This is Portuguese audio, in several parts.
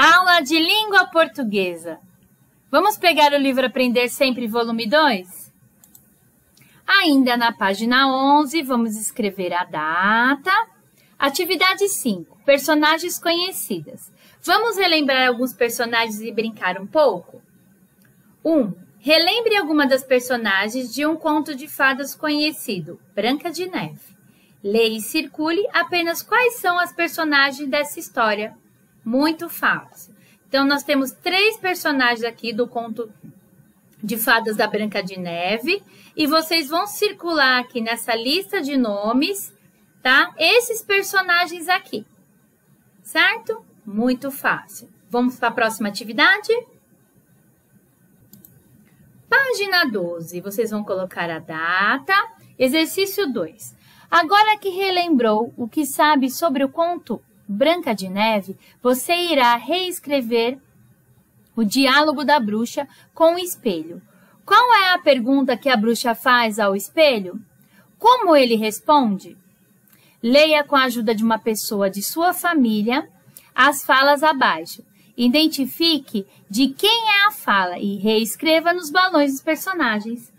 Aula de língua portuguesa. Vamos pegar o livro Aprender Sempre, volume 2? Ainda na página 11, vamos escrever a data. Atividade 5, personagens conhecidas. Vamos relembrar alguns personagens e brincar um pouco? 1. Relembre alguma das personagens de um conto de fadas conhecido, Branca de Neve. Leia e circule apenas quais são as personagens dessa história. Muito fácil. Então, nós temos 3 personagens aqui do conto de fadas da Branca de Neve. E vocês vão circular aqui nessa lista de nomes, tá? Esses personagens aqui. Certo? Muito fácil. Vamos para a próxima atividade? Página 12. Vocês vão colocar a data. Exercício 2. Agora que relembrou o que sabe sobre o conto Branca de Neve, você irá reescrever o diálogo da bruxa com o espelho. Qual é a pergunta que a bruxa faz ao espelho? Como ele responde? Leia com a ajuda de uma pessoa de sua família as falas abaixo. Identifique de quem é a fala e reescreva nos balões dos personagens.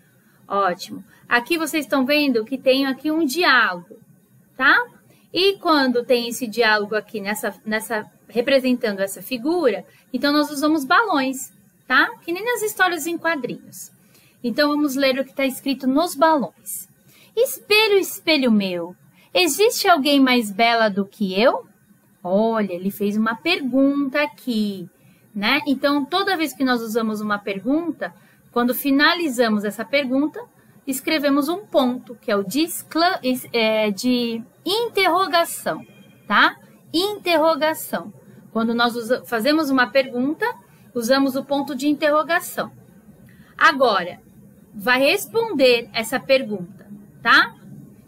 Ótimo. Aqui vocês estão vendo que tem aqui um diálogo, tá? E quando tem esse diálogo aqui representando essa figura, então nós usamos balões, tá? Que nem nas histórias em quadrinhos. Então vamos ler o que está escrito nos balões. Espelho, espelho meu, existe alguém mais bela do que eu? Olha, ele fez uma pergunta aqui, né? Então, toda vez que nós usamos uma pergunta, quando finalizamos essa pergunta, escrevemos um ponto, que é o de interrogação, tá? Interrogação. Quando nós fazemos uma pergunta, usamos o ponto de interrogação. Agora, vai responder essa pergunta, tá?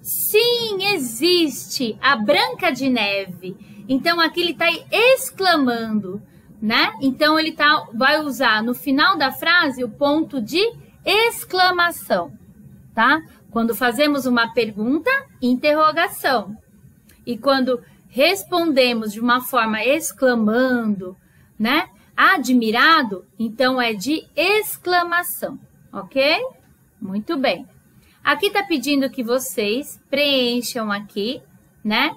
Sim, existe a Branca de Neve. Então, aqui ele está exclamando, né? Então, ele vai usar no final da frase o ponto de exclamação, tá? Quando fazemos uma pergunta, interrogação. E quando respondemos de uma forma exclamando, né? Admirado, então é de exclamação, ok? Muito bem. Aqui está pedindo que vocês preencham aqui, né?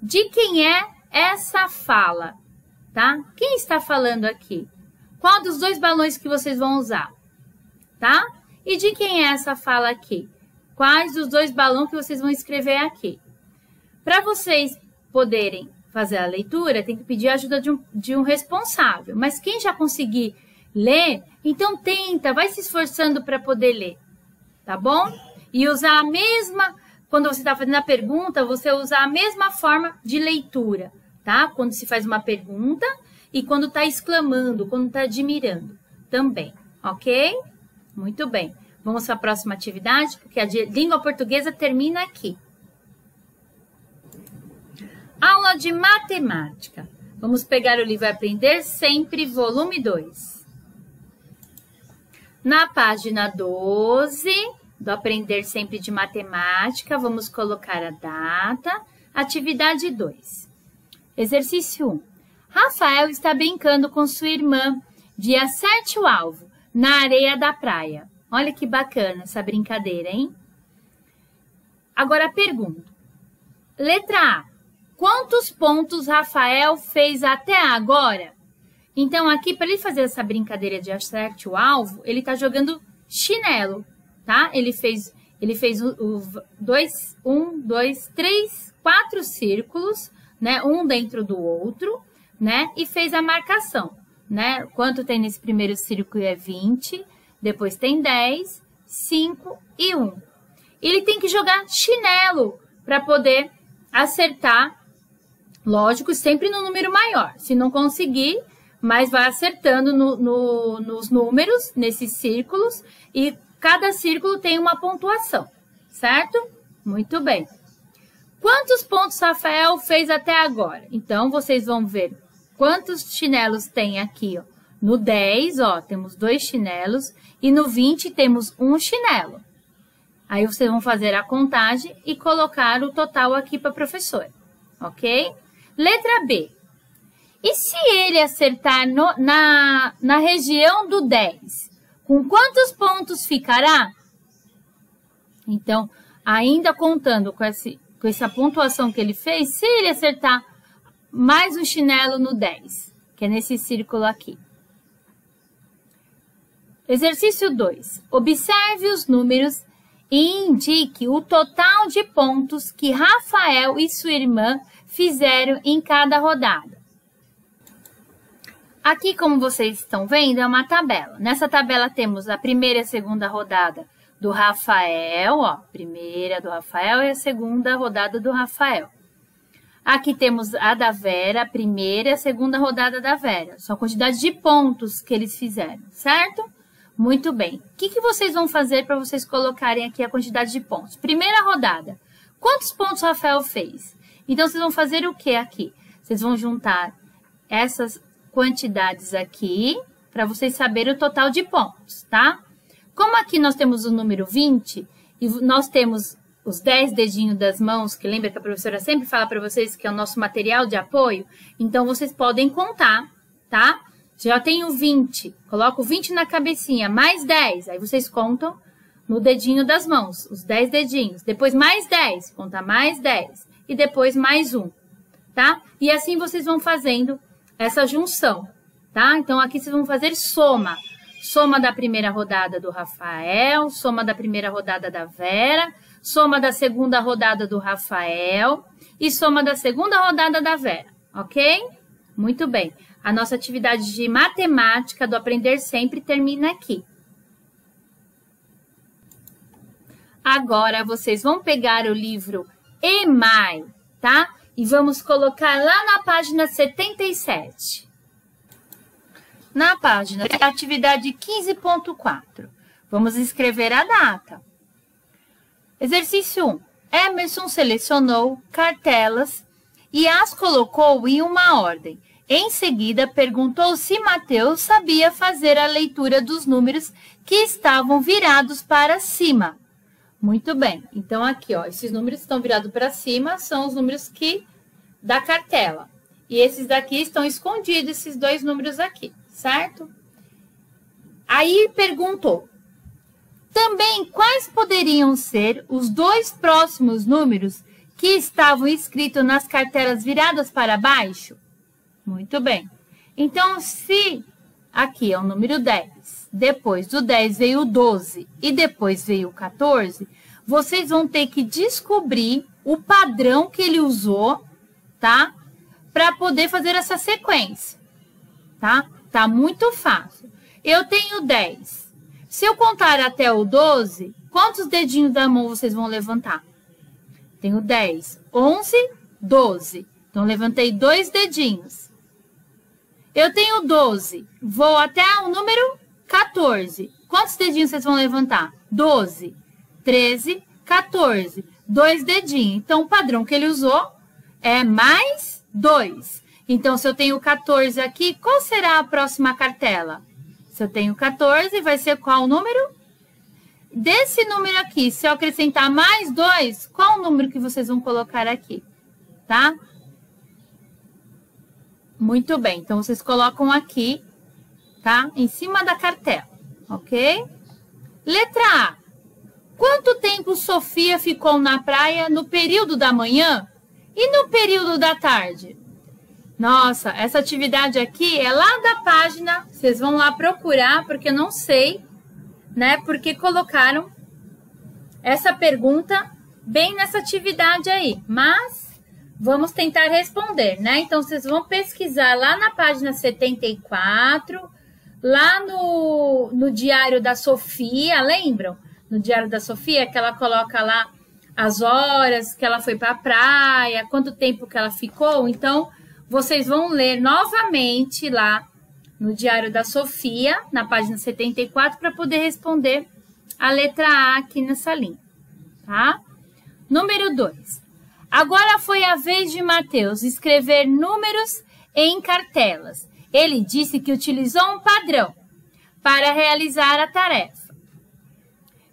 De quem é essa fala, tá? Quem está falando aqui? Qual dos 2 balões que vocês vão usar, tá? E de quem é essa fala aqui? Quais dos 2 balões que vocês vão escrever aqui? Para vocês poderem fazer a leitura, tem que pedir a ajuda de um responsável. Mas quem já conseguir ler, então tenta, vai se esforçando para poder ler, tá bom? E usar a mesma, quando você está fazendo a pergunta, você usar a mesma forma de leitura, tá? Quando se faz uma pergunta e quando está exclamando, quando está admirando também, ok? Muito bem. Vamos para a próxima atividade, porque a língua portuguesa termina aqui. Aula de matemática. Vamos pegar o livro Aprender Sempre, volume 2. Na página 12, do Aprender Sempre de Matemática, vamos colocar a data. Atividade 2. Exercício 1. Rafael está brincando com sua irmã de acerte o alvo na areia da praia. Olha que bacana essa brincadeira, hein? Agora a pergunta. Letra A. Quantos pontos Rafael fez até agora? Então, aqui, para ele fazer essa brincadeira de acerte o alvo, ele está jogando chinelo, tá? Ele fez 4 círculos, né? Um dentro do outro, né? E fez a marcação, né? Quanto tem nesse primeiro círculo é 20, depois tem 10, 5 e 1. Ele tem que jogar chinelo para poder acertar, lógico, sempre no número maior. Se não conseguir, mas vai acertando nos números, nesses círculos, e cada círculo tem uma pontuação, certo? Muito bem. Quantos pontos Rafael fez até agora? Então, vocês vão ver quantos chinelos tem aqui, ó. No 10, ó, temos 2 chinelos, e no 20 temos 1 chinelo. Aí, vocês vão fazer a contagem e colocar o total aqui para a professora, ok? Letra B. E se ele acertar na região do 10, com quantos pontos ficará? Então, ainda contando com essa pontuação que ele fez, se ele acertar mais um chinelo no 10, que é nesse círculo aqui. Exercício 2. Observe os números e indique o total de pontos que Rafael e sua irmã fizeram em cada rodada. Aqui, como vocês estão vendo, é uma tabela. Nessa tabela temos a primeira e a segunda rodada do Rafael, ó, primeira do Rafael e a segunda rodada do Rafael. Aqui temos a da Vera, a primeira e a segunda rodada da Vera. Só a quantidade de pontos que eles fizeram, certo? Muito bem. O que vocês vão fazer para vocês colocarem aqui a quantidade de pontos? Primeira rodada. Quantos pontos o Rafael fez? Então, vocês vão fazer o que aqui? Vocês vão juntar essas quantidades aqui para vocês saberem o total de pontos, tá? Como aqui nós temos o número 20 e nós temos os 10 dedinhos das mãos, que lembra que a professora sempre fala para vocês que é o nosso material de apoio, então vocês podem contar, tá? Já tenho 20, coloco 20 na cabecinha, mais 10, aí vocês contam no dedinho das mãos, os 10 dedinhos. Depois mais 10, conta mais 10 e depois mais 1, tá? E assim vocês vão fazendo essa junção, tá? Então, aqui vocês vão fazer soma. Soma da primeira rodada do Rafael, soma da primeira rodada da Vera, soma da segunda rodada do Rafael e soma da segunda rodada da Vera, ok? Muito bem. A nossa atividade de matemática do Aprender Sempre termina aqui. Agora, vocês vão pegar o livro EMAI, tá? E vamos colocar lá na página 77. Na página, atividade 15.4. Vamos escrever a data. Exercício 1. Emerson selecionou cartelas e as colocou em uma ordem. Em seguida, perguntou se Mateus sabia fazer a leitura dos números que estavam virados para cima. Muito bem. Então, aqui, ó, esses números que estão virados para cima são os números da cartela. E esses daqui estão escondidos, esses dois números aqui, certo? Aí, perguntou. Também, quais poderiam ser os dois próximos números que estavam escritos nas cartelas viradas para baixo? Muito bem. Então, se aqui é o número 10, depois do 10 veio o 12 e depois veio o 14, vocês vão ter que descobrir o padrão que ele usou, tá? Para poder fazer essa sequência, tá? Tá muito fácil. Eu tenho 10. Se eu contar até o 12, quantos dedinhos da mão vocês vão levantar? Tenho 10, 11, 12. Então, levantei 2 dedinhos. Eu tenho 12. Vou até o número 14. Quantos dedinhos vocês vão levantar? 12, 13, 14. 2 dedinhos. Então, o padrão que ele usou é mais 2. Então, se eu tenho 14 aqui, qual será a próxima cartela? Se eu tenho 14, vai ser qual número? Desse número aqui, se eu acrescentar mais 2, qual o número que vocês vão colocar aqui? Tá? Muito bem. Então, vocês colocam aqui, tá? Em cima da cartela, ok? Letra A. Quanto tempo Sofia ficou na praia no período da manhã e no período da tarde? Nossa, essa atividade aqui é lá da página, vocês vão lá procurar, porque eu não sei, né, porque colocaram essa pergunta bem nessa atividade aí, mas vamos tentar responder, né? Então, vocês vão pesquisar lá na página 74, lá no Diário da Sofia, lembram? No Diário da Sofia, que ela coloca lá as horas que ela foi para a praia, quanto tempo que ela ficou, então vocês vão ler novamente lá no Diário da Sofia, na página 74, para poder responder a letra A aqui nessa linha, tá? Número 2. Agora foi a vez de Mateus escrever números em cartelas. Ele disse que utilizou um padrão para realizar a tarefa.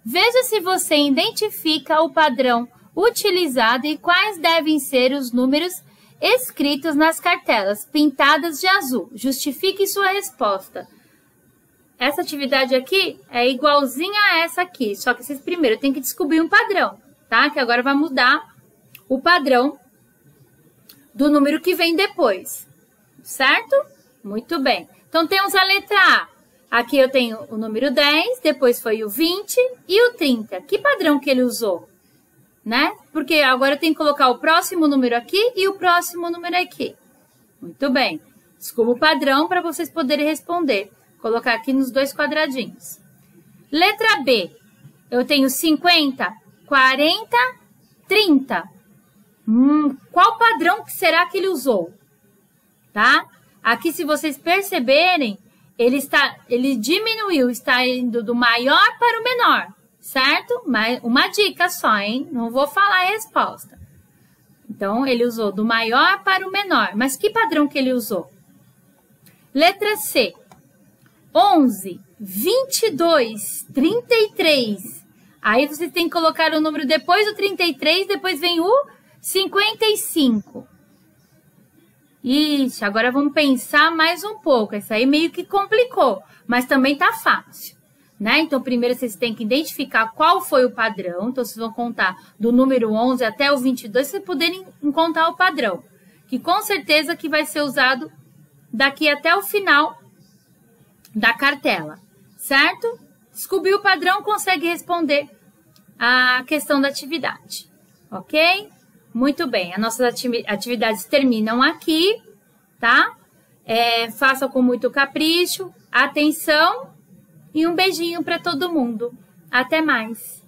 Veja se você identifica o padrão utilizado e quais devem ser os números escritos nas cartelas pintadas de azul. Justifique sua resposta. Essa atividade aqui é igualzinha a essa aqui, só que vocês primeiro têm que descobrir um padrão, tá? Que agora vai mudar o padrão do número que vem depois, certo? Muito bem. Então, temos a letra A. Aqui eu tenho o número 10, depois foi o 20 e o 30. Que padrão que ele usou? Né? Porque agora eu tenho que colocar o próximo número aqui e o próximo número aqui. Muito bem. Descubra o padrão para vocês poderem responder. Colocar aqui nos dois quadradinhos. Letra B. Eu tenho 50, 40, 30. Qual padrão que será que ele usou? Tá? Aqui, se vocês perceberem, ele diminuiu, está indo do maior para o menor, certo? Mas uma dica só, hein? Não vou falar a resposta. Então, ele usou do maior para o menor. Mas que padrão que ele usou? Letra C. 11, 22, 33. Aí você tem que colocar o número depois do 33, depois vem o 55. Ixi, agora vamos pensar mais um pouco. Isso aí meio que complicou, mas também tá fácil, né? Então, primeiro vocês têm que identificar qual foi o padrão. Então, vocês vão contar do número 11 até o 22, para vocês poderem encontrar o padrão. Que com certeza que vai ser usado daqui até o final da cartela, certo? Descobrir o padrão, consegue responder a questão da atividade, ok? Muito bem, as nossas atividades terminam aqui, tá? Faça com muito capricho, atenção e um beijinho para todo mundo. Até mais!